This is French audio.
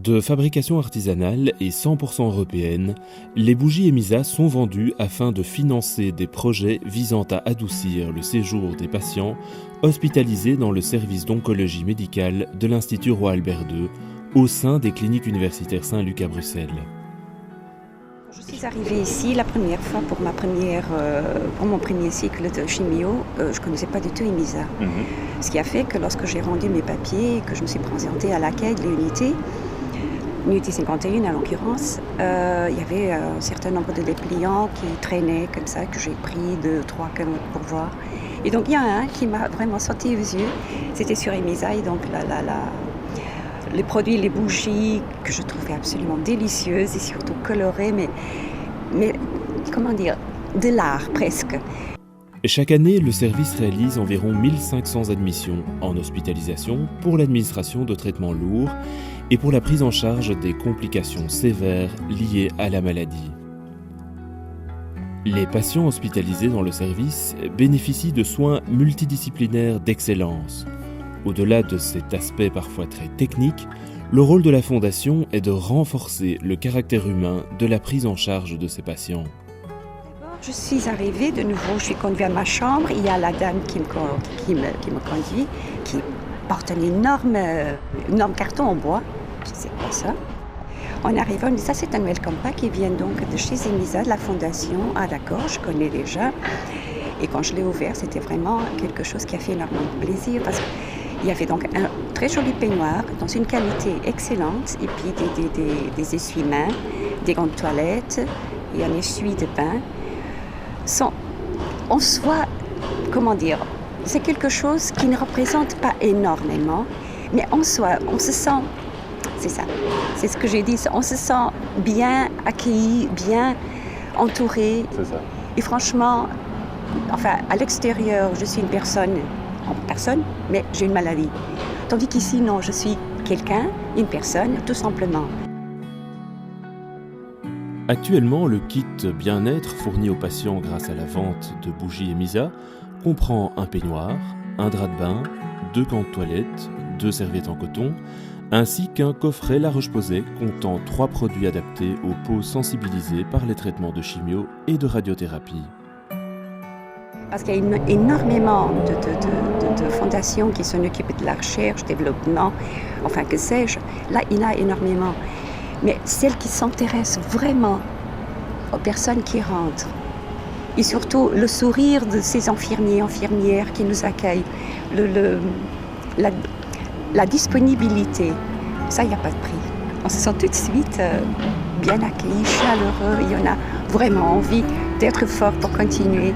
De fabrication artisanale et 100% européenne, les bougies Emisa sont vendues afin de financer des projets visant à adoucir le séjour des patients hospitalisés dans le service d'oncologie médicale de l'Institut Roi Albert II au sein des cliniques universitaires Saint-Luc à Bruxelles. Je suis arrivée ici la première fois pour mon premier cycle de chimio. Je ne connaissais pas du tout Emisa. Ce qui a fait que lorsque j'ai rendu mes papiers et que je me suis présentée à l'accueil de l'unité 51 à l'occurrence, il y avait un certain nombre de dépliants qui traînaient comme ça, que j'ai pris 2-3 pour voir. Et donc il y a un qui m'a vraiment sauté aux yeux, c'était sur Emisa, et donc les produits, les bougies que je trouvais absolument délicieuses et surtout colorées, mais comment dire, de l'art presque. Chaque année, le service réalise environ 1500 admissions en hospitalisation pour l'administration de traitements lourds et pour la prise en charge des complications sévères liées à la maladie. Les patients hospitalisés dans le service bénéficient de soins multidisciplinaires d'excellence. Au-delà de cet aspect parfois très technique, le rôle de la Fondation est de renforcer le caractère humain de la prise en charge de ces patients. Je suis arrivée de nouveau, je suis conduite à ma chambre, il y a la dame qui me conduit, qui porte un énorme carton en bois, je ne sais pas ça. En arrivant, ça c'est un welcome pack qui vient donc de chez Emisa, de la Fondation. Ah d'accord, je connais déjà. Et quand je l'ai ouvert, c'était vraiment quelque chose qui a fait énormément de plaisir parce qu'il y avait donc un très joli peignoir dans une qualité excellente et puis des essuie-mains, des gants de toilette et un essuie de bain. En soi, comment dire, c'est quelque chose qui ne représente pas énormément, mais en soi, on se sent, c'est ça, c'est ce que j'ai dit, on se sent bien accueilli, bien entouré. C'est ça. Et franchement, enfin, à l'extérieur, je suis une personne, mais j'ai une maladie. Tandis qu'ici, non, je suis quelqu'un, une personne, tout simplement. Actuellement, le kit bien-être fourni aux patients grâce à la vente de bougies Emisa comprend un peignoir, un drap de bain, 2 gants de toilette, 2 serviettes en coton, ainsi qu'un coffret La Roche-Posay comptant 3 produits adaptés aux peaux sensibilisées par les traitements de chimio et de radiothérapie. Parce qu'il y a énormément de fondations qui s'en occupent de la recherche, développement, enfin que sais-je. Là, il y en a énormément. Mais celles qui s'intéressent vraiment aux personnes qui rentrent, et surtout le sourire de ces infirmières qui nous accueillent, la disponibilité, ça, il n'y a pas de prix. On se sent tout de suite bien accueillis, chaleureux, il y en a vraiment envie d'être fort pour continuer.